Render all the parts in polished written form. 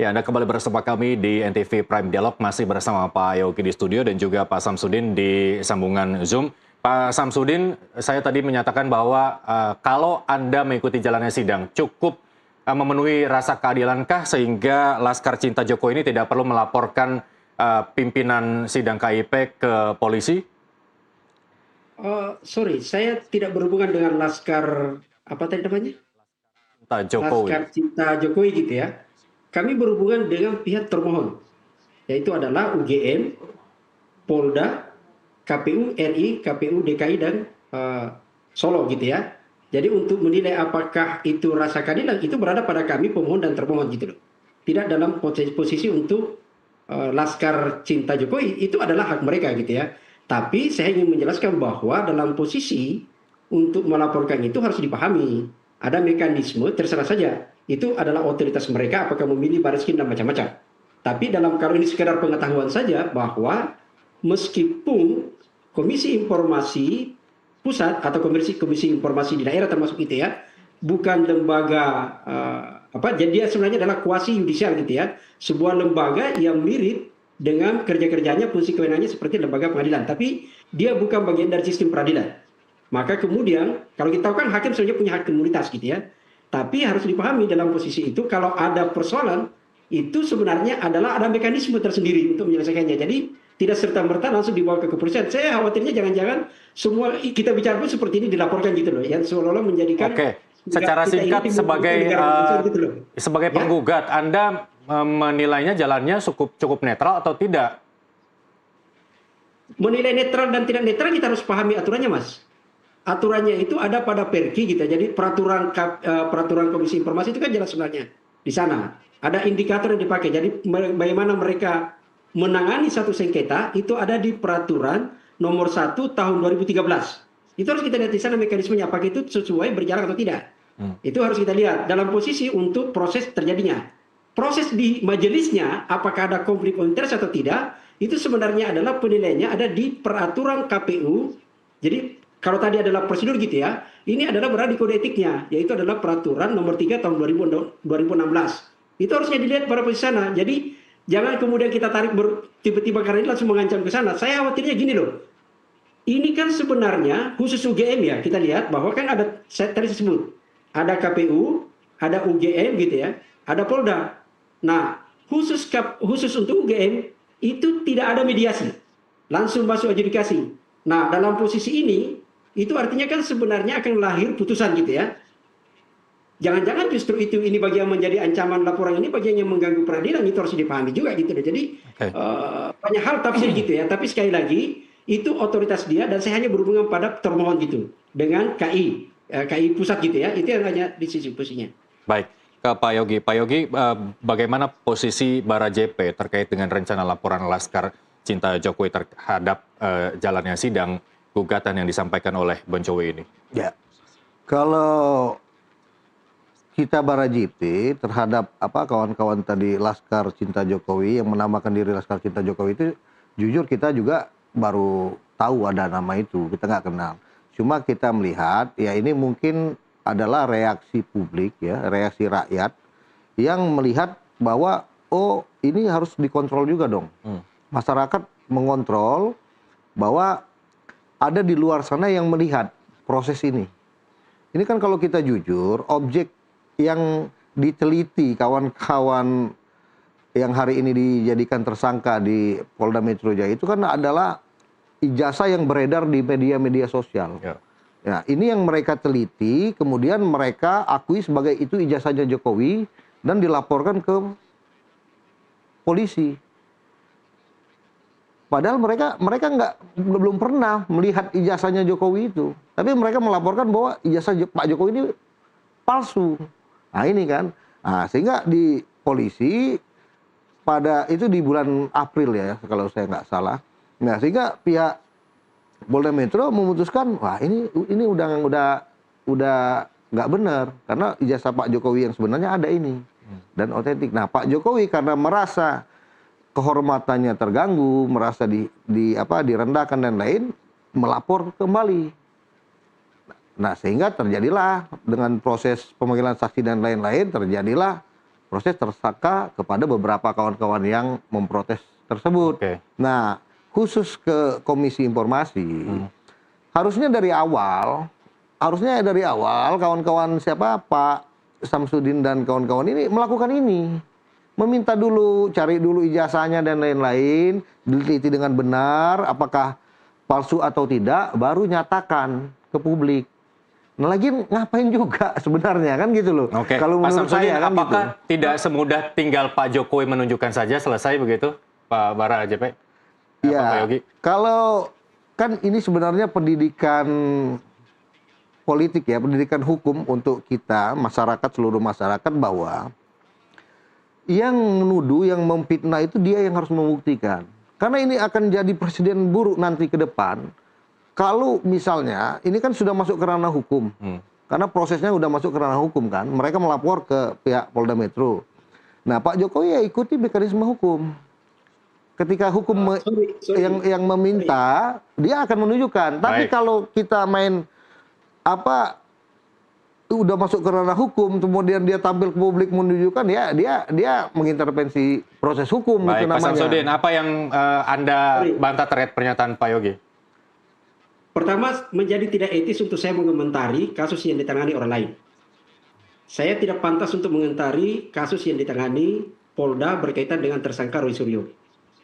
Ya, Anda kembali bersama kami di NTV Prime Dialog, masih bersama Pak Yogi di studio dan juga Pak Samsudin di sambungan Zoom. Pak Samsudin, saya tadi menyatakan bahwa kalau Anda mengikuti jalannya sidang, cukup memenuhi rasa keadilankah sehingga Laskar Cinta Jokowi ini tidak perlu melaporkan pimpinan sidang KIP ke polisi? Sorry, saya tidak berhubungan dengan Laskar apa tadi namanya? Cinta Jokowi. Laskar Cinta Jokowi gitu ya. Kami berhubungan dengan pihak termohon, yaitu adalah UGM, Polda, KPU RI, KPU DKI dan Solo gitu ya. Jadi untuk menilai apakah itu rasa keadilan itu berada pada kami pemohon dan termohon gitu loh. Tidak dalam posisi untuk Laskar Cinta Jokowi, itu adalah hak mereka gitu ya. Tapi saya ingin menjelaskan bahwa dalam posisi untuk melaporkan itu harus dipahami. Ada mekanisme, terserah saja. Itu adalah otoritas mereka apakah memilih Bareskrim dan macam-macam. Tapi dalam kalau ini sekedar pengetahuan saja bahwa meskipun Komisi Informasi Pusat atau Komisi Informasi di daerah termasuk itu ya, bukan lembaga jadi dia sebenarnya adalah kuasi yudisial gitu ya, sebuah lembaga yang mirip dengan kerja-kerjanya, fungsi kewenangannya seperti lembaga pengadilan, tapi dia bukan bagian dari sistem peradilan. Maka kemudian kalau kita tahu kan hakim sebenarnya punya hak imunitas gitu ya, tapi harus dipahami dalam posisi itu kalau ada persoalan itu sebenarnya adalah ada mekanisme tersendiri untuk menyelesaikannya. Jadi tidak serta-merta langsung dibawa ke kepolisian. Saya khawatirnya jangan-jangan semua kita bicara pun seperti ini dilaporkan gitu loh, yang seolah-olah menjadikan Oke, secara singkat gitu loh. sebagai Ya? penggugat, Anda menilainya jalannya cukup netral atau tidak? Menilai netral dan tidak netral kita harus pahami aturannya, Mas. Aturannya itu ada pada Perki gitu. Jadi peraturan Komisi Informasi itu kan jelas sebenarnya di sana. Ada indikator yang dipakai. Jadi bagaimana mereka menangani satu sengketa itu ada di peraturan nomor 1 tahun 2013. Itu harus kita lihat di sana mekanismenya apakah itu sesuai berjalan atau tidak. Itu harus kita lihat dalam posisi untuk proses terjadinya. Proses di majelisnya apakah ada konflik of interest atau tidak, itu sebenarnya adalah penilaiannya ada di peraturan KPU. Jadi kalau tadi adalah prosedur gitu ya, ini adalah berada di kode etiknya, yaitu adalah peraturan nomor 3 tahun 2016. Itu harusnya dilihat pada posisi sana. Jadi jangan kemudian kita tarik tiba-tiba karena ini langsung mengancam ke sana. Saya khawatirnya gini loh. Ini kan sebenarnya khusus UGM ya, kita lihat bahwa kan ada tadi disebut ada KPU, ada UGM gitu ya, ada Polda. Nah, khusus untuk UGM itu tidak ada mediasi, langsung masuk adjudikasi. Nah, dalam posisi ini itu artinya kan sebenarnya akan lahir putusan gitu ya. Jangan-jangan justru itu ini bagian menjadi ancaman laporan ini bagian yang mengganggu peradilan, itu harus dipahami juga gitu. Jadi banyak hal tafsir gitu ya. Tapi sekali lagi itu otoritas dia dan saya hanya berhubungan pada termohon gitu dengan KI pusat gitu ya. Itu yang hanya di sisi posisinya. Baik, ke Pak Yogi. Pak Yogi, bagaimana posisi Barajp terkait dengan rencana laporan Laskar Cinta Jokowi terhadap jalannya sidang gugatan yang disampaikan oleh Boncowe ini? Ya, kalau kita Barajp terhadap kawan-kawan tadi Laskar Cinta Jokowi yang menamakan diri Laskar Cinta Jokowi itu, jujur kita juga baru tahu ada nama itu, kita nggak kenal. Cuma kita melihat ya ini mungkin adalah reaksi publik ya, reaksi rakyat yang melihat bahwa oh ini harus dikontrol juga dong. Masyarakat mengontrol bahwa ada di luar sana yang melihat proses ini. Ini kan kalau kita jujur, objek yang diteliti kawan-kawan yang hari ini dijadikan tersangka di Polda Metro Jaya itu kan adalah ijazah yang beredar di media-media sosial. Ya. Ya, ini yang mereka teliti, kemudian mereka akui sebagai itu ijazahnya Jokowi dan dilaporkan ke polisi. Padahal mereka belum pernah melihat ijazahnya Jokowi itu, tapi mereka melaporkan bahwa ijazah Pak Jokowi ini palsu. Nah ini kan, sehingga di polisi pada itu di bulan April ya kalau saya nggak salah. Nah sehingga pihak Polda Metro memutuskan wah ini udah nggak benar karena ijazah Pak Jokowi yang sebenarnya ada ini dan otentik. Nah Pak Jokowi karena merasa kehormatannya terganggu, merasa direndahkan dan lain, melapor kembali. Nah sehingga terjadilah dengan proses pemanggilan saksi dan lain-lain terjadilah proses tersangka kepada beberapa kawan-kawan yang memprotes tersebut. Oke. Nah, khusus ke Komisi Informasi, harusnya dari awal kawan-kawan siapa Pak Samsudin dan kawan-kawan ini melakukan ini. Meminta dulu, cari dulu ijazahnya dan lain-lain, diteliti dengan benar apakah palsu atau tidak, baru nyatakan ke publik. Nah, lagi ngapain juga sebenarnya kan gitu loh. Oke, Kalau Pak menurut Samsudin, saya kan apakah gitu. tidak semudah tinggal Pak Jokowi menunjukkan saja selesai begitu, Pak Bara AJP? Pak Iya, Yogi? kalau kan ini sebenarnya pendidikan politik ya, pendidikan hukum untuk kita, masyarakat, seluruh masyarakat, bahwa yang menuduh, yang memfitnah itu dia yang harus membuktikan. Karena ini akan jadi presiden buruk nanti ke depan. Kalau misalnya, ini kan sudah masuk ke ranah hukum. Karena prosesnya sudah masuk ke ranah hukum kan. Mereka melapor ke pihak Polda Metro. Nah, Pak Jokowi ya ikuti mekanisme hukum. Ketika hukum yang meminta, dia akan menunjukkan. Tapi Baik. kalau kita main udah masuk ke ranah hukum, kemudian dia tampil ke publik menunjukkan, ya dia mengintervensi proses hukum. Baik, itu Pak namanya. Samsudin, apa yang Anda bantah terkait pernyataan Pak Yogi? Pertama, menjadi tidak etis untuk saya mengomentari kasus yang ditangani orang lain. Saya tidak pantas untuk mengomentari kasus yang ditangani Polda berkaitan dengan tersangka Roy Suryo.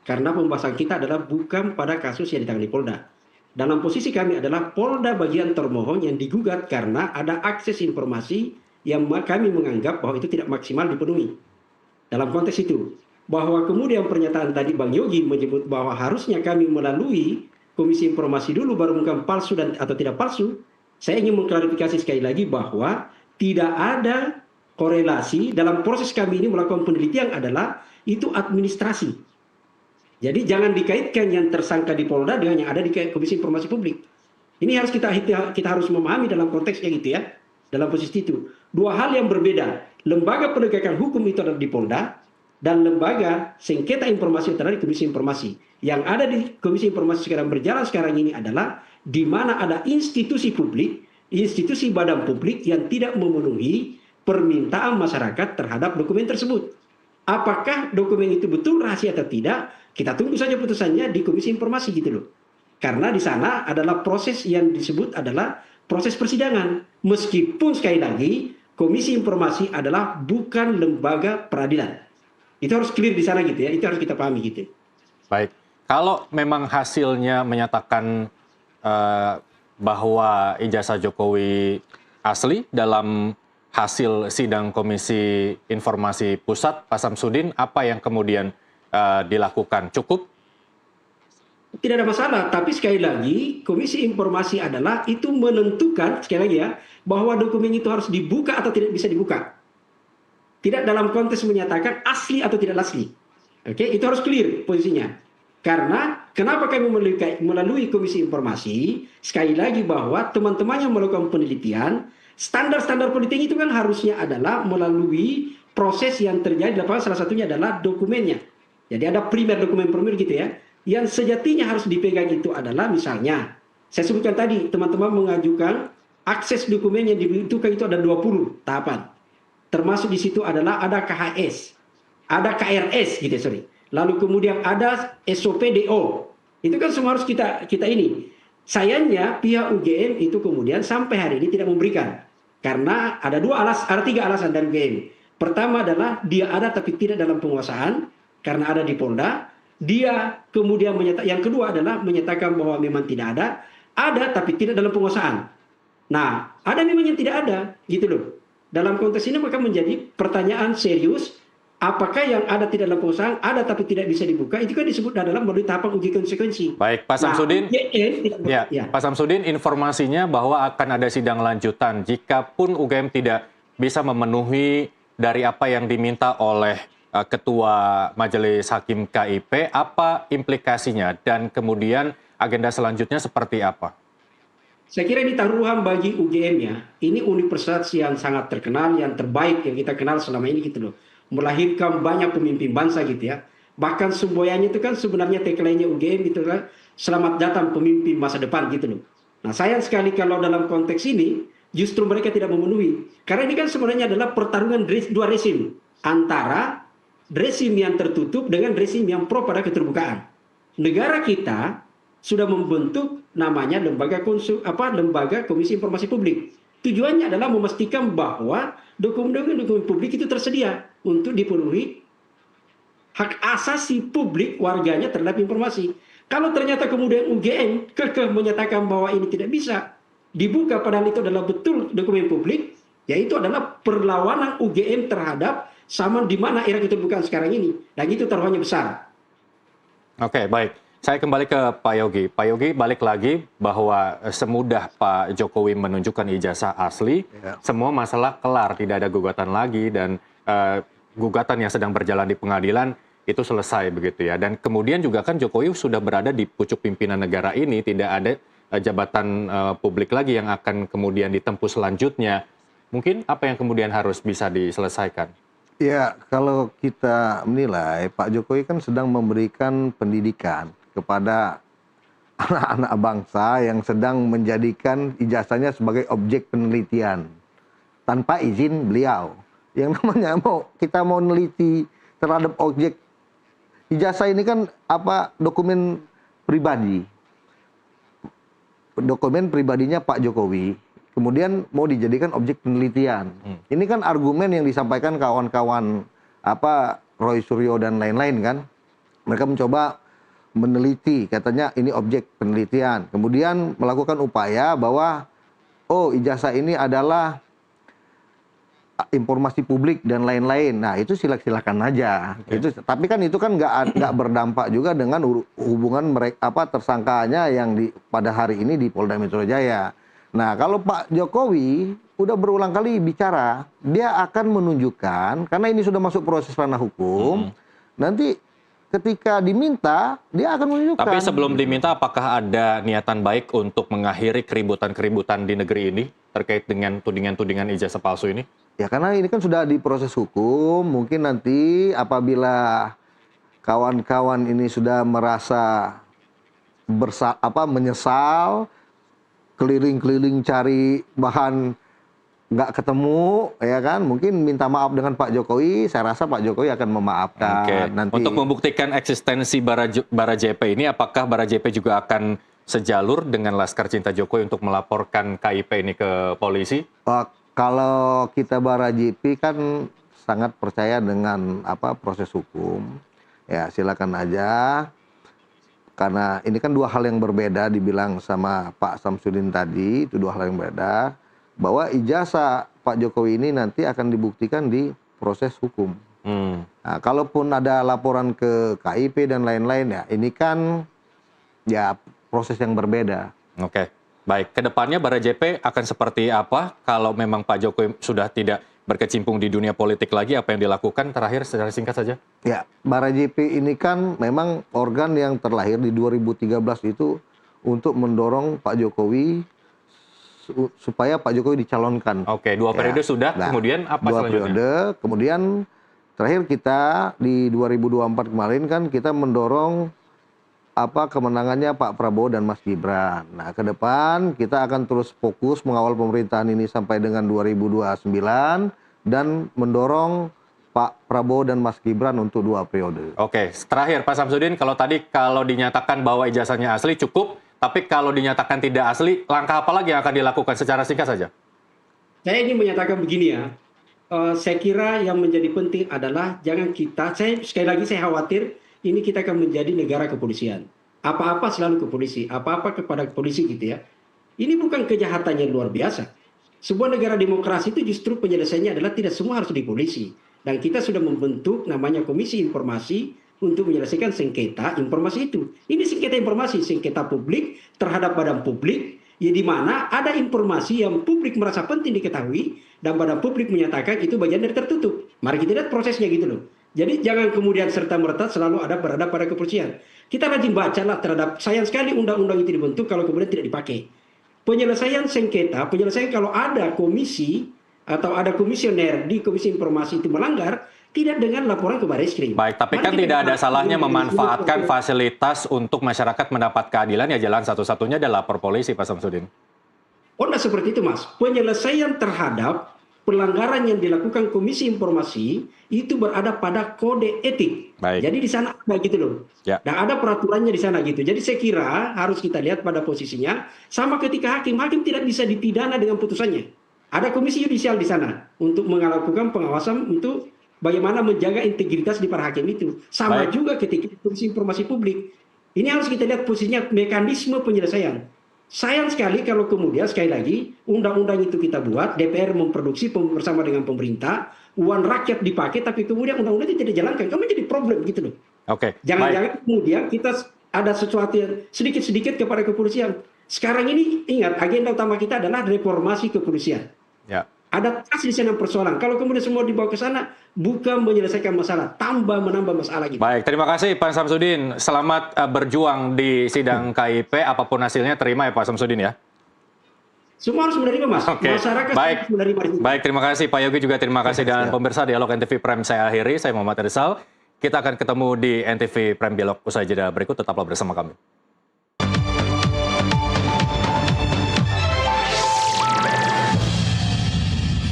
Karena pembahasan kita adalah bukan pada kasus yang ditangani Polda. Dalam posisi kami adalah Polda bagian termohon yang digugat karena ada akses informasi yang kami menganggap bahwa itu tidak maksimal dipenuhi. Dalam konteks itu, bahwa kemudian pernyataan tadi Bang Yogi menyebut bahwa harusnya kami melalui Komisi Informasi dulu baru mengungkap palsu atau tidak palsu, saya ingin mengklarifikasi sekali lagi bahwa tidak ada korelasi dalam proses kami ini melakukan penelitian adalah itu administrasi. Jadi jangan dikaitkan yang tersangka di Polda dengan yang ada di Komisi Informasi Publik. Ini harus kita harus memahami dalam konteksnya gitu ya. Dalam posisi itu. Dua hal yang berbeda. Lembaga penegakan hukum itu adalah di Polda dan lembaga sengketa informasi itu adalah di Komisi Informasi. Yang ada di Komisi Informasi sekarang ini adalah di mana ada institusi publik, institusi badan publik yang tidak memenuhi permintaan masyarakat terhadap dokumen tersebut. Apakah dokumen itu betul rahasia atau tidak? Kita tunggu saja putusannya di Komisi Informasi gitu loh. Karena di sana adalah proses yang disebut adalah proses persidangan. Meskipun sekali lagi Komisi Informasi adalah bukan lembaga peradilan. Itu harus clear di sana gitu ya. Itu harus kita pahami gitu. Baik, kalau memang hasilnya menyatakan bahwa ijazah Jokowi asli dalam hasil sidang Komisi Informasi Pusat, Pak Samsudin, apa yang kemudian dilakukan? Cukup? Tidak ada masalah, tapi sekali lagi Komisi Informasi adalah itu menentukan, sekali lagi ya, bahwa dokumen itu harus dibuka atau tidak bisa dibuka. Tidak dalam konteks menyatakan asli atau tidak asli. Oke, itu harus clear posisinya. Karena kenapa kami melalui Komisi Informasi, sekali lagi bahwa teman-teman yang melakukan penelitian, standar-standar penelitian itu kan harusnya adalah melalui proses yang terjadi di lapangan, salah satunya adalah dokumennya. Jadi ada dokumen primer gitu ya. Yang sejatinya harus dipegang itu adalah misalnya, saya sebutkan tadi, teman-teman mengajukan akses dokumen yang dibutuhkan itu ada 20 tahapan. Termasuk di situ adalah ada KHS, ada KRS gitu, sorry. Lalu kemudian ada SOP-DO. Itu kan semua harus kita ini. Sayangnya pihak UGM itu kemudian sampai hari ini tidak memberikan. Karena ada tiga alasan dari UGM. Pertama adalah dia ada tapi tidak dalam penguasaan karena ada di Polda. Dia kemudian yang kedua adalah menyatakan bahwa memang tidak ada tapi tidak dalam penguasaan. Nah, ada memang yang tidak ada, gitu loh. Dalam konteks ini maka menjadi pertanyaan serius, apakah yang ada tidak dalam penguasaan, ada tapi tidak bisa dibuka, itu kan disebut adalah melalui tahapan uji konsekuensi. Baik, Pak Samsudin. Nah, Pak Samsudin, informasinya bahwa akan ada sidang lanjutan. Jikapun UGM tidak bisa memenuhi dari apa yang diminta oleh Ketua Majelis Hakim KIP, apa implikasinya dan kemudian agenda selanjutnya seperti apa? Saya kira ini taruhan bagi UGM ya. Ini universitas yang sangat terkenal, yang terbaik yang kita kenal selama ini gitu loh. Melahirkan banyak pemimpin bangsa gitu ya. Bahkan semboyannya itu kan sebenarnya tagline-nya UGM itu kan selamat datang pemimpin masa depan gitu loh. Nah sayang sekali kalau dalam konteks ini justru mereka tidak memenuhi. Karena ini kan sebenarnya adalah pertarungan dua rezim. antara rezim yang tertutup dengan rezim yang pro pada keterbukaan. Negara kita sudah membentuk namanya lembaga Komisi Informasi Publik. Tujuannya adalah memastikan bahwa dokumen-dokumen publik itu tersedia untuk dipenuhi hak asasi publik warganya terhadap informasi. Kalau ternyata kemudian UGM kekeh menyatakan bahwa ini tidak bisa dibuka padahal itu adalah betul dokumen publik, yaitu adalah perlawanan UGM terhadap sama di mana era keterbukaan sekarang ini. Dan itu taruhannya besar. Oke, baik. Saya kembali ke Pak Yogi. Pak Yogi, balik lagi bahwa semudah Pak Jokowi menunjukkan ijazah asli, semua masalah kelar, tidak ada gugatan lagi, dan gugatan yang sedang berjalan di pengadilan itu selesai begitu ya. Dan kemudian juga kan Jokowi sudah berada di pucuk pimpinan negara ini, tidak ada jabatan publik lagi yang akan kemudian ditempuh selanjutnya. Mungkin apa yang kemudian harus bisa diselesaikan? Ya, kalau kita menilai Pak Jokowi kan sedang memberikan pendidikan kepada anak-anak bangsa yang sedang menjadikan ijazahnya sebagai objek penelitian tanpa izin beliau. Yang namanya kita mau neliti terhadap objek ijazah ini kan dokumen pribadi. Dokumen pribadinya Pak Jokowi, kemudian mau dijadikan objek penelitian. Ini kan argumen yang disampaikan kawan-kawan Roy Suryo dan lain-lain kan. Mereka mencoba meneliti, katanya ini objek penelitian. Kemudian melakukan upaya bahwa ijazah ini adalah informasi publik dan lain-lain. Nah, itu silakan aja. Tapi kan itu kan nggak berdampak juga dengan hubungan mereka tersangkanya yang pada hari ini di Polda Metro Jaya. Nah, kalau Pak Jokowi udah berulang kali bicara, dia akan menunjukkan karena ini sudah masuk proses ranah hukum. Nanti ketika diminta, dia akan menunjukkan. Tapi sebelum diminta, apakah ada niatan baik untuk mengakhiri keributan-keributan di negeri ini terkait dengan tudingan-tudingan ijazah palsu ini? Ya, karena ini kan sudah di proses hukum. Mungkin nanti apabila kawan-kawan ini sudah merasa menyesal, keliling-keliling cari bahan nggak ketemu, ya kan? Mungkin minta maaf dengan Pak Jokowi. Saya rasa Pak Jokowi akan memaafkan. Oke. Nanti. Untuk membuktikan eksistensi Bara JP ini, apakah Bara JP juga akan sejalur dengan Laskar Cinta Jokowi untuk melaporkan KIP ini ke polisi? Kalau kita Bara JP kan sangat percaya dengan proses hukum. Ya, silakan aja. Karena ini kan dua hal yang berbeda, dibilang sama Pak Samsudin tadi, itu dua hal yang berbeda. Bahwa ijazah Pak Jokowi ini nanti akan dibuktikan di proses hukum. Nah, kalaupun ada laporan ke KIP dan lain-lain, ya ini kan ya proses yang berbeda. Oke, baik. Kedepannya Bara JP akan seperti apa kalau memang Pak Jokowi sudah tidak berkecimpung di dunia politik lagi, apa yang dilakukan? Terakhir secara singkat saja. Ya, Bara JP ini kan memang organ yang terlahir di 2013 itu untuk mendorong Pak Jokowi supaya Pak Jokowi dicalonkan. Oke, 2 periode sudah, kemudian apa 2 selanjutnya? periode, kemudian terakhir kita di 2024 kemarin kan kita mendorong kemenangannya Pak Prabowo dan Mas Gibran. Nah, ke depan kita akan terus fokus mengawal pemerintahan ini sampai dengan 2029 dan mendorong Pak Prabowo dan Mas Gibran untuk 2 periode. Oke, terakhir Pak Samsudin, kalau dinyatakan bahwa ijazahnya asli cukup, tapi kalau dinyatakan tidak asli, langkah apa lagi yang akan dilakukan secara singkat saja? Saya ingin menyatakan begini ya, saya kira yang menjadi penting adalah jangan sekali lagi saya khawatir ini kita akan menjadi negara kepolisian. Apa-apa selalu ke polisi, apa-apa kepada polisi gitu ya. Ini bukan kejahatan yang luar biasa. Sebuah negara demokrasi itu justru penyelesaiannya adalah tidak semua harus di polisi. Dan kita sudah membentuk namanya Komisi Informasi untuk menyelesaikan sengketa informasi itu. Ini sengketa informasi, sengketa publik terhadap badan publik, ya di mana ada informasi yang publik merasa penting diketahui dan badan publik menyatakan itu bagian dari tertutup. Mari kita lihat prosesnya gitu loh. Jadi jangan kemudian serta-merta selalu berada pada kepolisian. Kita rajin bacalah terhadap, sayang sekali undang-undang itu dibentuk kalau kemudian tidak dipakai. Penyelesaian sengketa, kalau ada komisi atau ada komisioner di Komisi Informasi itu melanggar, tidak dengan laporan ke Barreskrim. Baik, tapi kan tidak ada salahnya memanfaatkan fasilitas untuk masyarakat mendapat keadilan, ya jalan satu-satunya adalah lapor polisi, Pak Samsudin. Oh, nah seperti itu, Mas. Penyelesaian terhadap pelanggaran yang dilakukan Komisi Informasi itu berada pada kode etik. Baik. Jadi di sana ada gitu loh. Ya. Dan ada peraturannya di sana gitu. Jadi saya kira harus kita lihat pada posisinya sama ketika hakim tidak bisa dipidana dengan putusannya. Ada komisi yudisial di sana untuk melakukan pengawasan untuk bagaimana menjaga integritas di para hakim itu. Sama Baik. juga ketika Komisi Informasi Publik. Ini harus kita lihat posisinya mekanisme penyelesaian. Sayang sekali kalau kemudian sekali lagi undang-undang itu kita buat, DPR memproduksi bersama dengan pemerintah, uang rakyat dipakai, tapi kemudian undang-undang itu tidak dijalankan. Kamu jadi problem gitu loh. Oke. Jangan-jangan kemudian kita ada sesuatu yang sedikit-sedikit kepada kepolisian. Sekarang ini ingat agenda utama kita adalah reformasi kepolisian. Ya. Ada tas di sana persoalan. Kalau kemudian semua dibawa ke sana, bukan menyelesaikan masalah, menambah masalah gitu. Baik, terima kasih Pak Samsudin. Selamat berjuang di sidang KIP. Apapun hasilnya terima ya Pak Samsudin ya. Semua harus menerima Mas. Oke. Masyarakat Baik. harus menerima itu. Baik, terima kasih Pak Yogi juga terima kasih dan pemirsa Dialog NTV Prime saya akhiri. Saya Muhammad Rizal. Kita akan ketemu di NTV Prime Dialog usai jeda berikut. Tetaplah bersama kami.